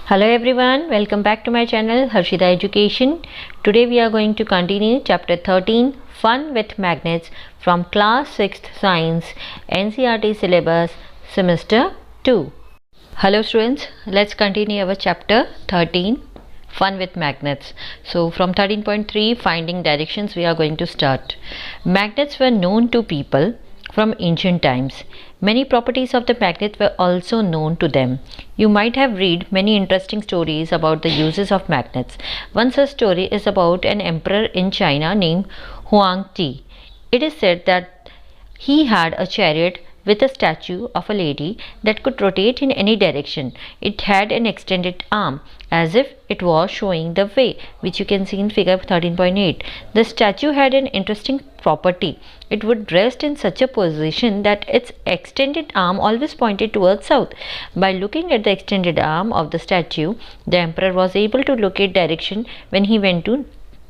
Hello everyone, welcome back to my channel Harshita Education. Today we are going to continue chapter 13 Fun with Magnets from class 6th Science NCERT syllabus semester 2. Hello students, let's continue our chapter 13 Fun with Magnets. So from 13.3 Finding Directions we are going to start. Magnets were known to people from ancient times. Many properties of the magnet were also known to them. You might have read many interesting stories about the uses of magnets. One such story is about an emperor in China named Huang Ti. It is said that he had a chariot with a statue of a lady that could rotate in any direction. It had an extended arm as if it was showing the way, which you can see in figure 13.8. The statue had an interesting property. It would rest in such a position that its extended arm always pointed towards south. By looking at the extended arm of the statue, the emperor was able to locate direction when he went to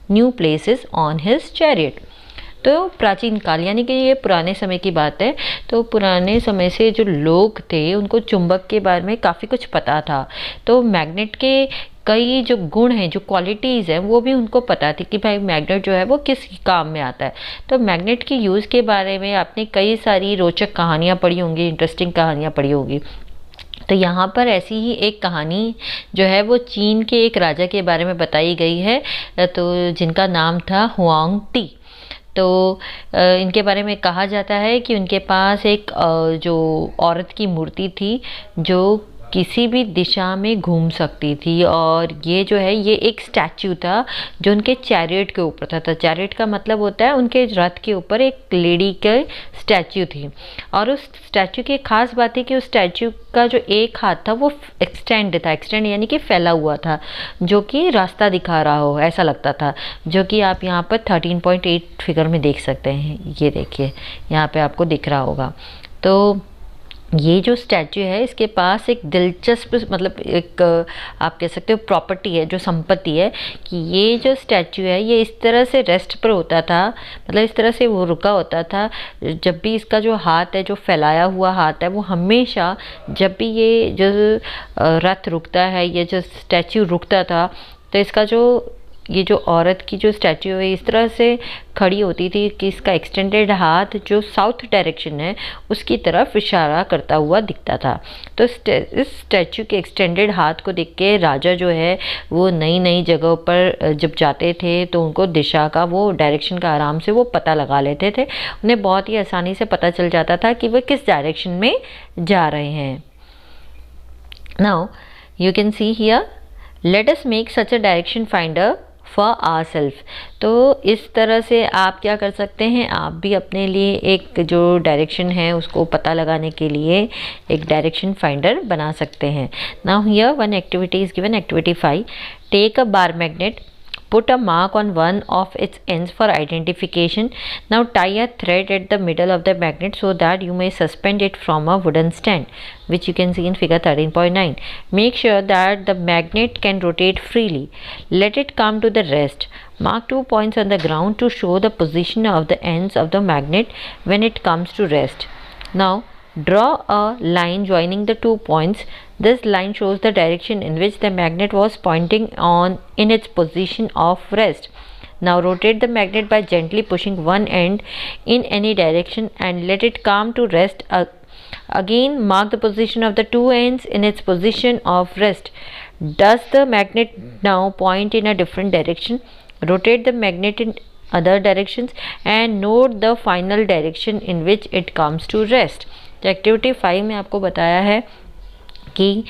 new places on his chariot. तो प्राचीन काल यानी कि ये पुराने समय की बात है। तो पुराने समय से जो लोग थे उनको चुंबक के बारे में काफ़ी कुछ पता था। तो मैग्नेट के कई जो गुण हैं, जो क्वालिटीज़ हैं, वो भी उनको पता थी कि भाई मैग्नेट जो है वो किस काम में आता है। तो मैग्नेट के यूज़ के बारे में आपने कई सारी रोचक कहानियाँ पढ़ी होंगी, इंटरेस्टिंग कहानियाँ पढ़ी होंगी। तो यहाँ पर ऐसी ही एक कहानी जो है वो चीन के एक राजा के बारे में बताई गई है, तो जिनका नाम था हुआंग टी। तो इनके बारे में कहा जाता है कि उनके पास एक जो औरत की मूर्ति थी जो किसी भी दिशा में घूम सकती थी, और ये जो है ये एक स्टैचू था जो उनके चैरियट के ऊपर था। चैरियट का मतलब होता है उनके रथ के ऊपर एक लेडी के स्टैचू थी, और उस स्टैचू की खास बात है कि उस स्टैचू का जो एक हाथ था वो एक्सटेंड यानी कि फैला हुआ था, जो कि रास्ता दिखा रहा हो ऐसा लगता था, जो कि आप यहाँ पर 13.8 फिगर में देख सकते हैं। ये देखिए यहाँ पे आपको दिख रहा होगा। तो ये जो स्टैचू है इसके पास एक दिलचस्प मतलब एक आप कह सकते हो प्रॉपर्टी है, जो संपत्ति है, कि ये जो स्टैचू है ये इस तरह से रेस्ट पर होता था, मतलब इस तरह से वो रुका होता था। जब भी इसका जो हाथ है, जो फैलाया हुआ हाथ है, वो हमेशा जब भी ये जो रथ रुकता है, ये जो स्टैचू रुकता था, तो इसका जो ये जो औरत की जो स्टैचू है इस तरह से खड़ी होती थी कि इसका एक्सटेंडेड हाथ जो साउथ डायरेक्शन है उसकी तरफ इशारा करता हुआ दिखता था। तो इस स्टैचू के एक्सटेंडेड हाथ को देख के राजा जो है वो नई नई जगहों पर जब जाते थे तो उनको दिशा का, वो डायरेक्शन का आराम से वो पता लगा लेते थे। उन्हें बहुत ही आसानी से पता चल जाता था कि वो किस डायरेक्शन में जा रहे हैं। Now you can see here, let us make such a direction finder for our self. तो इस तरह से आप क्या कर सकते हैं, आप भी अपने लिए एक जो डायरेक्शन है उसको पता लगाने के लिए एक डायरेक्शन फाइंडर बना सकते हैं। Now here one activity is given, activity 5, take a bar magnet, put a mark on one of its ends for identification. Now tie a thread at the middle of the magnet so that you may suspend it from a wooden stand, which you can see in figure 13.9. Make sure that the magnet can rotate freely. Let it come to the rest. Mark 2 points on the ground to show the position of the ends of the magnet when it comes to rest. Now draw a line joining the 2 points. This line shows the direction in which the magnet was pointing on in its position of rest. Now rotate the magnet by gently pushing one end in any direction and let it come to rest. Again mark the position of the two ends in its position of rest. Does the magnet now point in a different direction? Rotate the magnet in other directions and note the final direction in which it comes to rest. तो activity 5 में आपको बताया है कि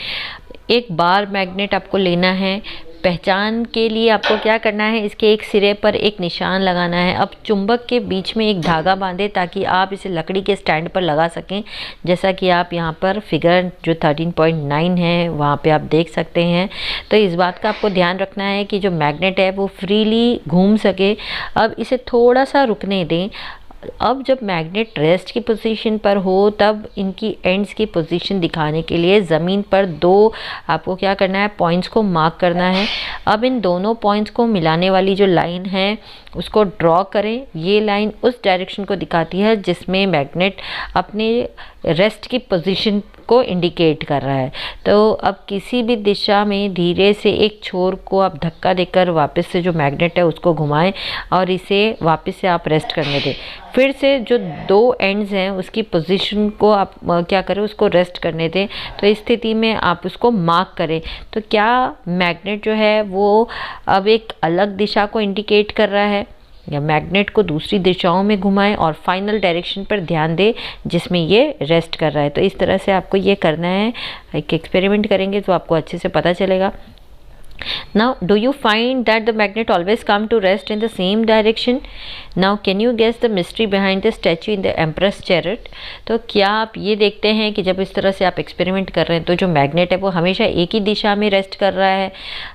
एक bar magnet आपको लेना है। पहचान के लिए आपको क्या करना है, इसके एक सिरे पर एक निशान लगाना है। अब चुंबक के बीच में एक धागा बांधे ताकि आप इसे लकड़ी के स्टैंड पर लगा सकें, जैसा कि आप यहाँ पर फिगर जो 13.9 है वहाँ पे आप देख सकते हैं। तो इस बात का आपको ध्यान रखना है कि जो मैग्नेट है वो फ्रीली घूम सके। अब इसे थोड़ा सा रुकने दें। अब जब मैग्नेट रेस्ट की पोजीशन पर हो तब इनकी एंड्स की पोजीशन दिखाने के लिए ज़मीन पर दो आपको क्या करना है, पॉइंट्स को मार्क करना है। अब इन दोनों पॉइंट्स को मिलाने वाली जो लाइन है उसको ड्रॉ करें। ये लाइन उस डायरेक्शन को दिखाती है जिसमें मैग्नेट अपने रेस्ट की पोजीशन को इंडिकेट कर रहा है। तो अब किसी भी दिशा में धीरे से एक छोर को आप धक्का देकर वापस से जो मैग्नेट है उसको घुमाएं और इसे वापस से आप रेस्ट करने दें। फिर से जो दो एंड्स हैं उसकी पोजीशन को आप क्या करें, उसको रेस्ट करने दें। तो इस स्थिति में आप उसको मार्क करें। तो क्या मैग्नेट जो है वो अब एक अलग दिशा को इंडिकेट कर रहा है, या मैग्नेट को दूसरी दिशाओं में घुमाएं और फाइनल डायरेक्शन पर ध्यान दें जिसमें ये रेस्ट कर रहा है। तो इस तरह से आपको ये करना है। एक एक्सपेरिमेंट करेंगे तो आपको अच्छे से पता चलेगा। Now, do you find that the magnet always come to rest in the same direction? Now, can you guess the mystery behind the statue in the Empress Chariot? तो क्या आप ये देखते हैं कि जब इस तरह से आप एक्सपेरिमेंट कर रहे हैं तो जो मैग्नेट है वो हमेशा एक ही दिशा में रेस्ट कर रहा है।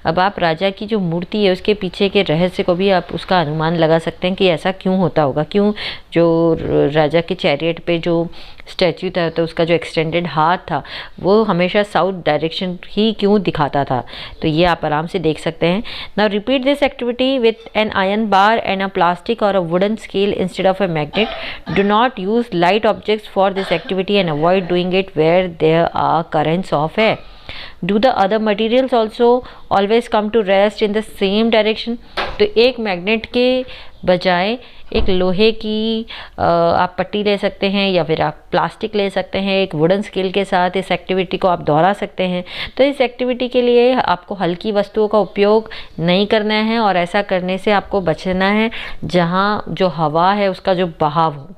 अब आप राजा की जो मूर्ति है उसके पीछे के रहस्य को भी आप उसका अनुमान लगा सकते हैं कि ऐसा क्यों होता होगा, क्यों जो राजा के चैरियट पे जो स्टैचू था तो उसका जो एक्सटेंडेड हाथ था वो हमेशा साउथ डायरेक्शन ही क्यों दिखाता था। तो ये आप आराम से देख सकते हैं। Now repeat this activity with an iron bar and a plastic और a wooden scale instead of a magnet. Do not use light objects for this activity and avoid doing it where there are currents of air. Do the other materials also always come to rest in the same direction? तो एक magnet के बजाय एक लोहे की आप पट्टी ले सकते हैं या फिर आप प्लास्टिक ले सकते हैं। एक वुडन स्केल के साथ इस एक्टिविटी को आप दोहरा सकते हैं। तो इस एक्टिविटी के लिए आपको हल्की वस्तुओं का उपयोग नहीं करना है और ऐसा करने से आपको बचना है जहाँ जो हवा है उसका जो बहाव हो,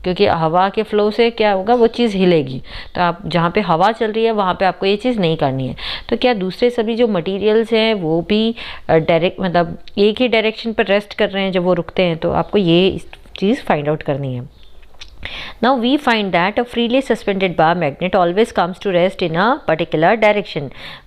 क्योंकि हवा के फ्लो से क्या होगा, वो चीज़ हिलेगी। तो आप जहाँ पे हवा चल रही है वहाँ पे आपको ये चीज़ नहीं करनी है। तो क्या दूसरे सभी जो मटेरियल्स हैं वो भी डायरेक्ट मतलब एक ही डायरेक्शन पर रेस्ट कर रहे हैं जब वो रुकते हैं? तो आपको ये चीज़ फाइंड आउट करनी है। Now we find that a freely suspended bar magnet always comes to rest in a particular direction,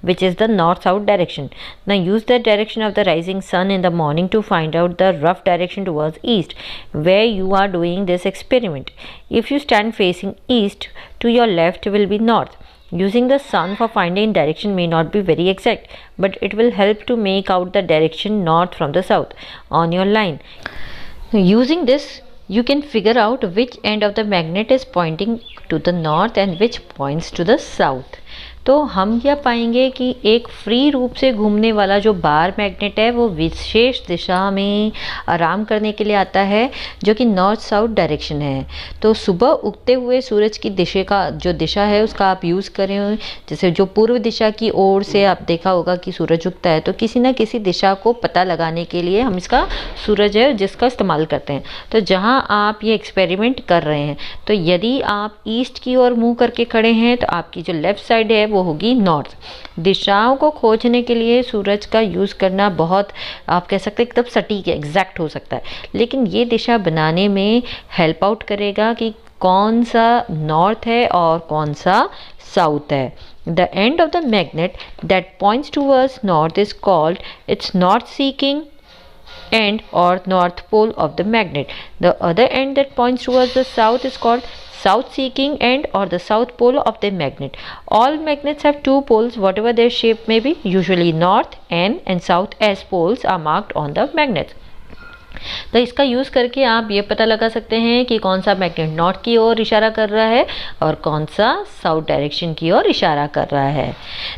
which is the north-south direction. Now use the direction of the rising sun in the morning to find out the rough direction towards east, where you are doing this experiment. If you stand facing east, to your left will be north. Using the sun for finding direction may not be very exact, but it will help to make out the direction north from the south on your line. Now, using this, you can figure out which end of the magnet is pointing to the north and which points to the south. तो हम क्या पाएंगे कि एक free रूप से घूमने वाला जो बार मैग्नेट है वो विशेष दिशा में आराम करने के लिए आता है जो कि नॉर्थ साउथ डायरेक्शन है। तो सुबह उगते हुए सूरज की दिशा का जो दिशा है उसका आप यूज़ करें। जैसे जो पूर्व दिशा की ओर से आप देखा होगा कि सूरज उगता है, तो किसी न किसी दिशा को पता लगाने के लिए हम इसका सूरज है जिसका इस्तेमाल करते हैं। तो जहाँ आप ये एक्सपेरिमेंट कर रहे हैं तो यदि आप ईस्ट की ओर मुँह करके खड़े हैं तो आपकी जो लेफ़्ट साइड है वो होगी नॉर्थ। दिशाओं को खोजने के लिए सूरज का यूज़ करना बहुत आप कह सकते हैं एकदम सटीक है, एग्जैक्ट हो सकता है, लेकिन ये दिशा बनाने में हेल्प आउट करेगा कि कौन सा नॉर्थ है और कौन सा साउथ है। The end of the magnet that points towards north is called its north seeking end or north pole of the magnet. The other end that points towards the south is called south seeking end or the south pole of the magnet. All magnets have two poles whatever their shape may be. Usually north N and south S poles are marked on the magnets. तो इसका use करके आप ये पता लगा सकते हैं कि कौन सा मैग्नेट नॉर्थ की ओर इशारा कर रहा है और कौन सा साउथ डायरेक्शन की ओर इशारा कर रहा है।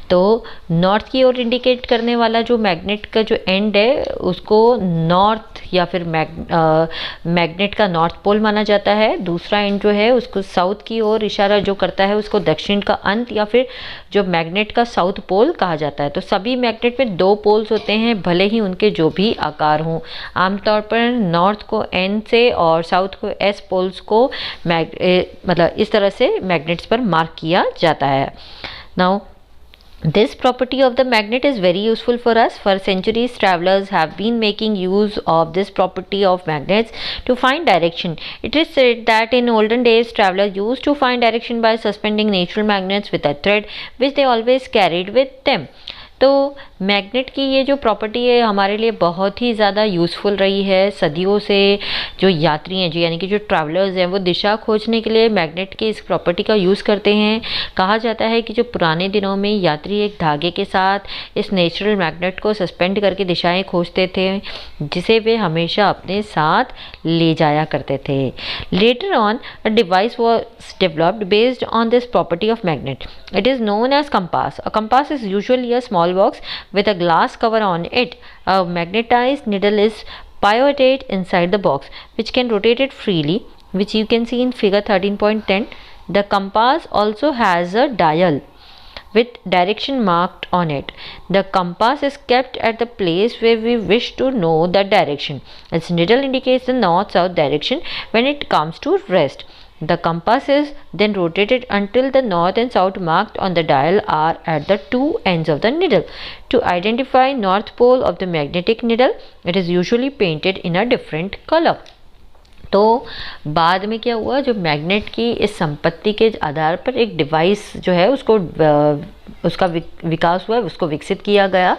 तो नॉर्थ की ओर इंडिकेट करने वाला जो मैग्नेट का जो एंड है उसको नॉर्थ या फिर मैग्नेट का नॉर्थ पोल माना जाता है। दूसरा एंड जो है उसको साउथ की ओर इशारा जो करता है उसको दक्षिण का अंत या फिर जो मैग्नेट का साउथ पोल कहा जाता है। तो सभी मैग्नेट में दो पोल्स होते हैं, भले ही उनके जो भी आकार हों। आमतौर पर नॉर्थ को एन से और साउथ को एस पोल्स को मतलब इस तरह से मैग्नेट्स पर मार्क किया जाता है। Now this property of the magnet is very useful for us. For centuries travelers have been making use of this property of magnets to find direction. It is said that in olden days travelers used to find direction by suspending natural magnets with a thread which they always carried with them. तो magnet की ये जो property है हमारे लिए बहुत ही ज़्यादा useful रही है सदियों से। जो यात्री हैं, जो यानी कि जो ट्रैवलर्स हैं, वो दिशा खोजने के लिए मैग्नेट की इस प्रॉपर्टी का यूज़ करते हैं। कहा जाता है कि जो पुराने दिनों में यात्री एक धागे के साथ इस नेचुरल मैग्नेट को सस्पेंड करके दिशाएं खोजते थे, जिसे वे हमेशा अपने साथ ले जाया करते थे। Later on a device was developed based on this property of magnet. It is known as compass. A compass is usually a small box with a glass cover on it. A magnetized needle is pivoted inside the box, which can rotate it freely, which you can see in figure 13.10. The compass also has a dial with direction marked on it. The compass is kept at the place where we wish to know the direction. Its needle indicates the north-south direction when it comes to rest. The compass is then rotated until the north and south marked on the dial are at the two ends of the needle. To identify north pole of the magnetic needle, it is usually painted in a different color. तो बाद में क्या हुआ, जो magnet की इस संपत्ति के आधार पर एक डिवाइस जो है उसको उसका विकास हुआ, उसको विकसित किया गया,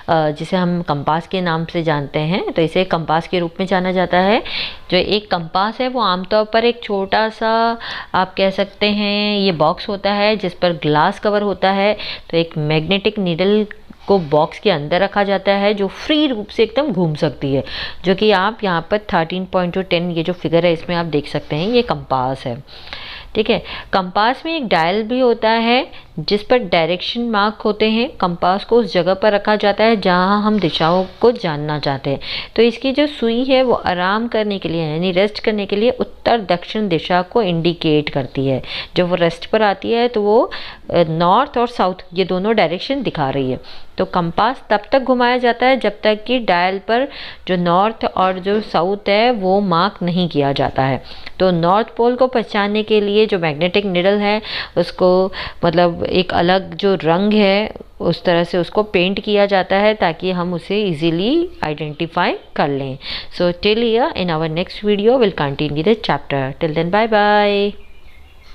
जिसे हम कंपास के नाम से जानते हैं। तो इसे कंपास के रूप में जाना जाता है। जो एक कंपास है वो आमतौर पर एक छोटा सा, आप कह सकते हैं, ये बॉक्स होता है जिस पर ग्लास कवर होता है। तो एक मैग्नेटिक नीडल को बॉक्स के अंदर रखा जाता है जो फ्री रूप से एकदम घूम सकती है, जो कि आप यहाँ पर 13.10 ये जो फिगर है इसमें आप देख सकते हैं, ये कंपास है। ठीक है, कंपास में एक डायल भी होता है जिस पर डायरेक्शन मार्क होते हैं। कंपास को उस जगह पर रखा जाता है जहां हम दिशाओं को जानना चाहते हैं। तो इसकी जो सुई है वो आराम करने के लिए, यानी रेस्ट करने के लिए उत्तर दक्षिण दिशा को इंडिकेट करती है। जब वो रेस्ट पर आती है तो वो नॉर्थ और साउथ ये दोनों डायरेक्शन दिखा रही है। तो कंपास तब तक घुमाया जाता है जब तक कि डायल पर जो नॉर्थ और जो साउथ है वो मार्क नहीं किया जाता है। तो नॉर्थ पोल को पहचानने के लिए जो मैग्नेटिक निडल है उसको मतलब एक अलग जो रंग है उस तरह से उसको पेंट किया जाता है ताकि हम उसे इजीली आइडेंटिफाई कर लें। So till here, in our next video will continue the chapter. Till then, bye bye.